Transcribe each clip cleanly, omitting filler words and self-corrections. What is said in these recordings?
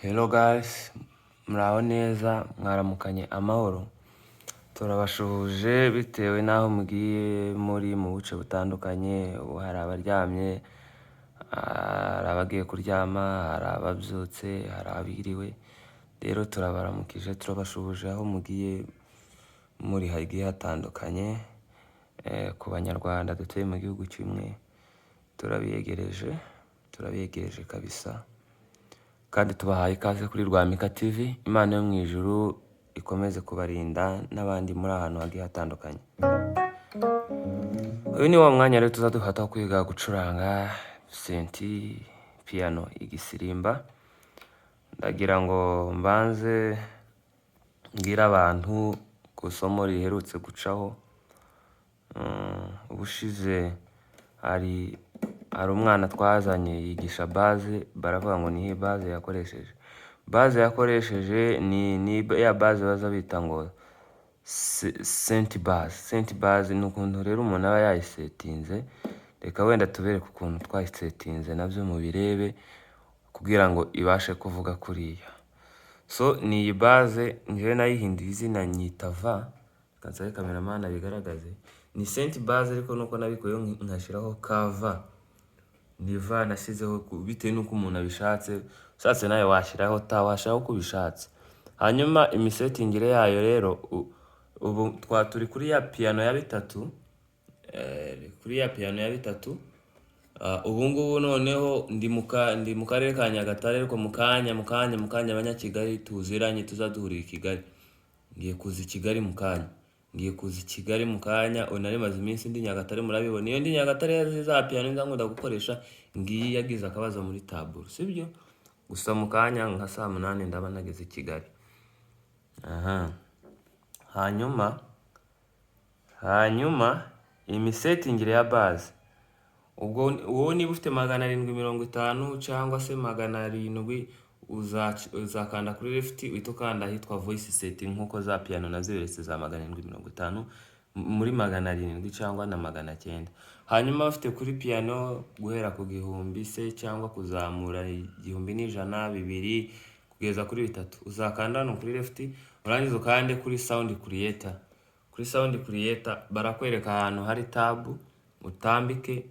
Hello guys, muraho neza, mwaramukanye amahoro. Turabashuhuje bitewe n'aho mugiye muri mu buce butandukanye. Hari abaryamye, hari abagiye kuryama, hari ababyutse, hari abiriwe. Rero turabaramukije, turabashuhuje aho mugiye muri hagiye hatandukanye. Ku banyarwanda dutuye mu gihugu kimwe, turabiyegereje kabisa. Kandi tubahaye ikaze kuri Rwamika TV. Imana yo mu ijuru ikomeze kubarinda n'abandi muri ahantu hagiye hatandukanye. Uyu ni wa mwanya rero tuzaduhata kwiga gucuranga senti, piano, igisirimba. Ndagira ngo mbanze mbwira abantu ku isomo riherutse gucaho. Ubushize hari umwana twazanye yigisha base, baravuga ngo nihe base yakoresheje. Base yakoresheje ni ya base baza bita ngo senti base. Senti base ni ukuntu rero umuntu aba yayisetinze. Reka wenda tubereke ukuntu twayisetinze nabyo mubirebe kugira ngo ibashe kuvuga kuriya. So ni iyi base njyewe nayihinduye izina nyita va. Kansabe cameraman abigaragaze. Ni senti base ariko nuko nabikoyeho nkashiraho kava. Ni va nasizeho bitewe nuko umuntu abishatse. Ushatse nawe washiraho ta, washiraho uko ubishatse. Hanyuma imisetingire yayo rero ubu turi kuri ya piano ya bitatu. Kuri ya piano ya bitatu. Ubu ngubu noneho ndi mu karere ka Nyagatare, ariko mu kanya abanyakigali tuziranye tuzaduhurira i Kigali. Ngiye kuza i Kigali mu kanya. Nari maze iminsi ndi Nyagatare, murabibona. Iyo ndi Nyagatare za piano nzakunda gukoresha ngiyi yagize akabazo muri taburo, sibyo? Gusa mu kanya nka saa 8 ndaba nageze i Kigali. Hanyuma imisetingire ya base. Ubwo wowe niba ufite 750 cyangwa se 700, uzakanda kuri left uhita ukanda ahitwa voice setting nkuko za piano naziberetse za 750 muri 700 cyangwa na 900. Hanyuma bafite kuri piano guhera ku 1000 se cyangwa kuzamura 1100, 2 kugeza kuri 3, uzakanda hano kuri left, urangiza ukande kuri sound creator. Kuri sound creator barakwereka ahantu hari tab, utambike.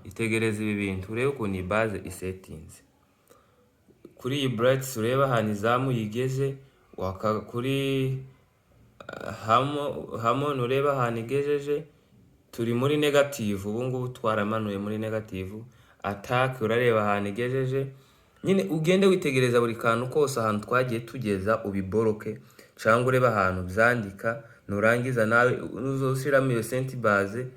Itegereze ibi bintu urebe uko ni base isetinze. Kuri iyi brights ureba ahantu izamuye igeze, kuri harmony ureba ahantu igejeje. Turi muri negative, ubu ngubu twaramanuye muri negative. Attack urareba ahantu igejeje. Nyine ugende witegereza buri kantu kose ahantu twagiye tugeza ubiboroke, cyangwa ureba ahantu byandika. Nurangiza nawe uzoshyiramo iyo senti base,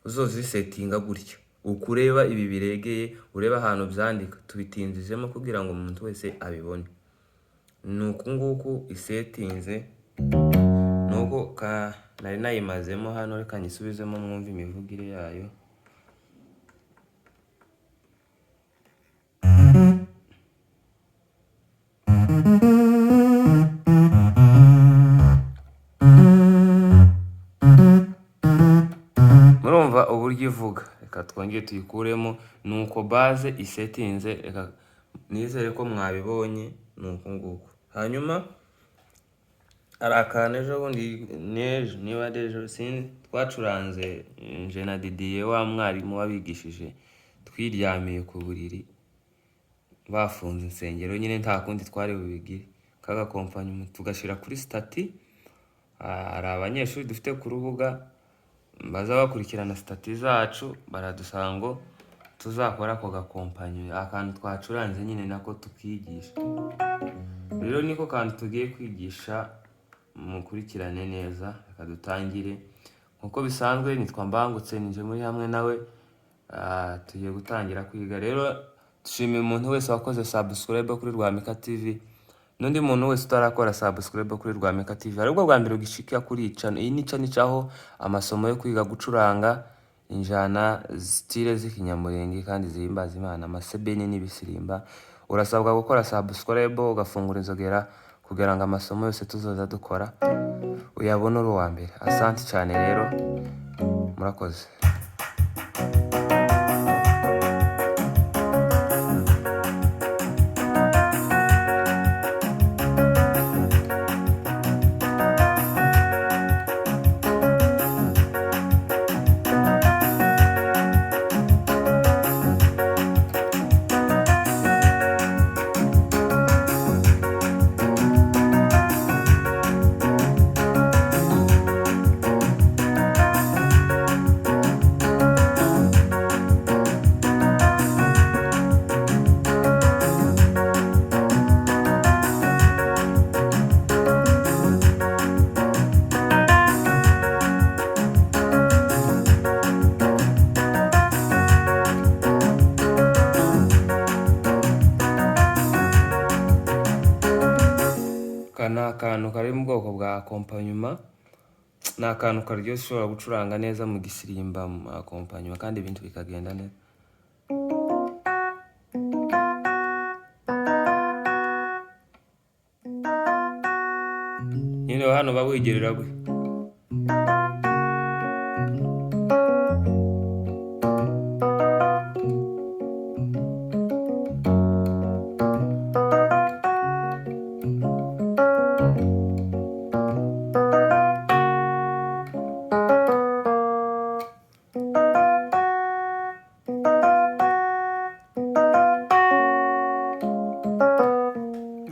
uzozisetinga gutya. Ukureba ibi biregeye, ureba ahantu byandika. Tubitinzijemo kugira ngo umuntu wese abibone. Nuko nguko isetinze. Nuko nari nayimazemo hano, reka nyisubizemo mwumva imivugire yayo. Murumva uburyo ivuga. Reka twongeye tuyikuremo. Nuko base isetinze. Reka nizere ko mwabibonye. Nuko nguko. Hanyuma hari akantu ejo bundi niba ejo twacuranze nje na Didier wa mwarimu wabigishije, twiryamiye ku buriri bafunze insengero. Nyine nta kundi twari bubigire. Kaga kompanyuma tugashira kuri stati. Hari abanyeshuri dufite ku rubuga baza bakurikirana stati zacu, baradusanga ngo tuzakora ako gakompanyo akantu twacuranze nyine nako tukigisha. Rero niko kantu tugiye kwigisha, mukurikirane neza. Reka dutangire nkuko bisanzwe. Nitwa Mbangutse, nije muri hamwe nawe. Tugiye gutangira kwiga. Rero dushimiye umuntu wese wakoze subscribe kuri Rwamika TV, n'undi muntu wese utarakora subscribe kuri Rwamika TV. Aribwo bwa mbere ugishika kuri channel. Iyi ni channel cyaho amasomo yo kwiga gucuranga injana style z'ikinyamurenge kandi zihimbaza Imana, amasebeni n'ibisirimba. Urasabwa gukora subscribe, ugafungura inzogera kugira ngo amasomo yose tuzoza dukora uyabone uri uwa mbere. Asante cyane rero, murakoze. aka ni akantu kari mu bwoko bwa akompanyuma, ni akantu karyoshye ushobora gucuranga neza mu gisirimba mu akompanyuma kandi ibintu bikagenda neza. Nyine hano bawigerera gwe.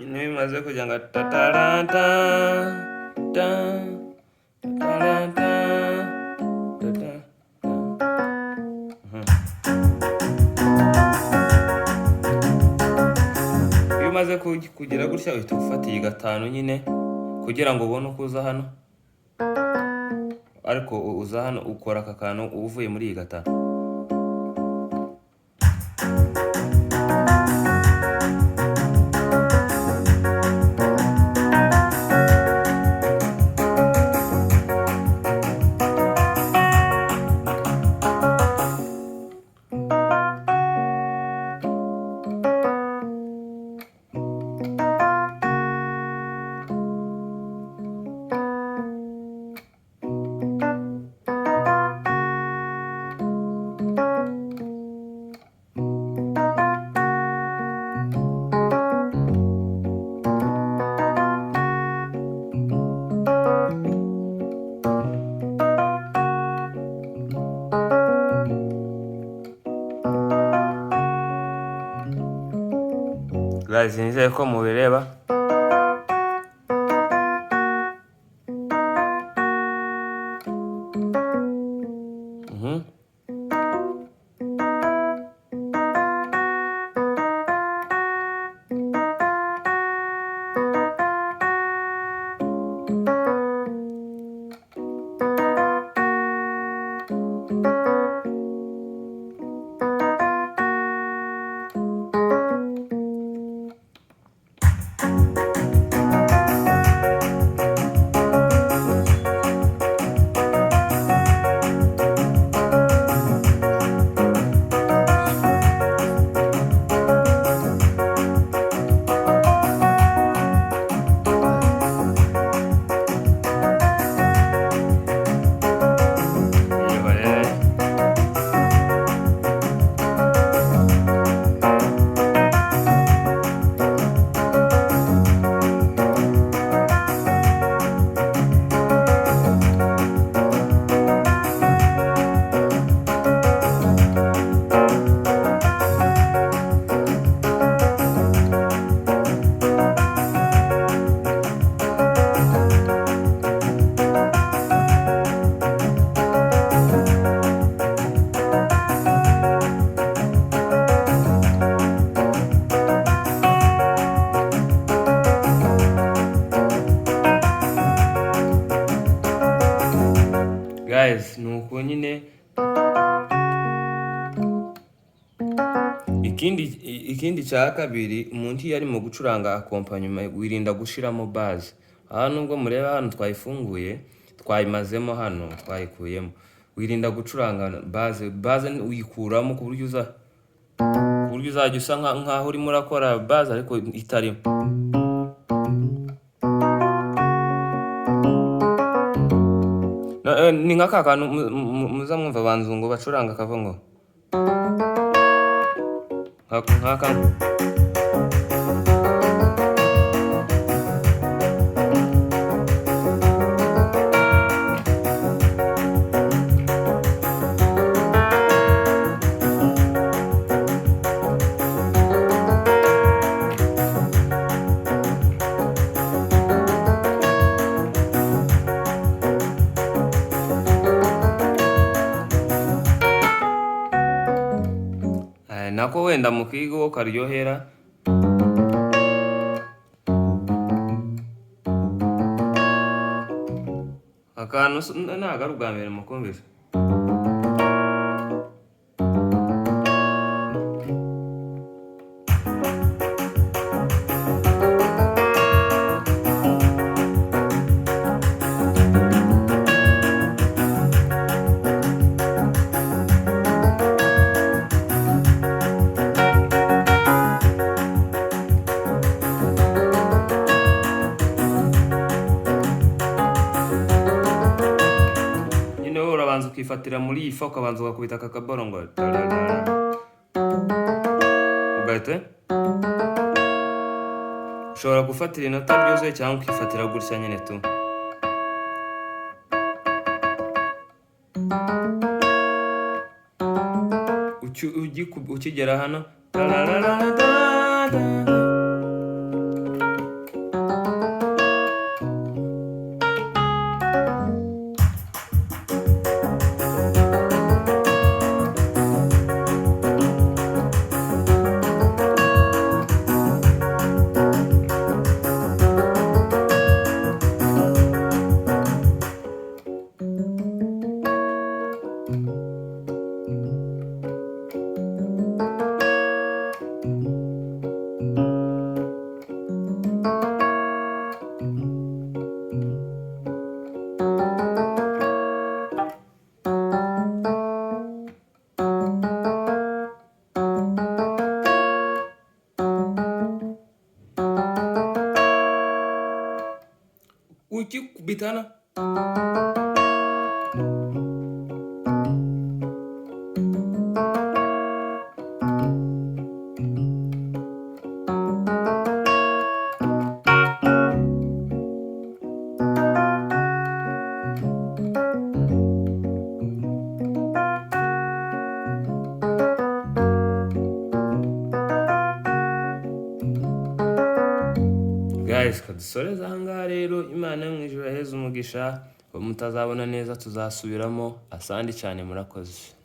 Bimaze kugira ngo tataranta ta tataranta tata. Iyo umaze kugira gutya uhita ufata iyi gatanu nyine kugira ngo ubone uko uza hano, ariko uza hano ukora aka kantu uvuye muri iyi gatanu. Guys, nizeye ko mubireba. Guys, nuko nyine ikindi cya kabiri, umuntu iyo arimo gucuranga akompanyuma wirinda gushiramo base. Aha nubwo mureba hano twayifunguye, twayimazemo hano, twayikuyemo. Wirinda gucuranga base uyikuramo ku buryo uzajya usa nkaho urimo urakora base ariko itarimo. Ni nk'aka kantu muza mwumva abanzungu bacuranga kava ngo nk'aka. Nako wenda mukiga uwo karyohera. Akantu ntago ari ubwa mbere mukumvise. ukifatira muri iyi fa ukabanza ugakubita aka kaboro ngo ugahita ushobora gufatira inota ryuzuye cyangwa ukifatira gutya nyine tu. Ukigera hano ukikubitana guys, kadusoreza ahangaha rero. Imana yo mu ijuru yaheze umugisha, mutazabona neza tuzasubiramo. Asandi cyane, murakoze.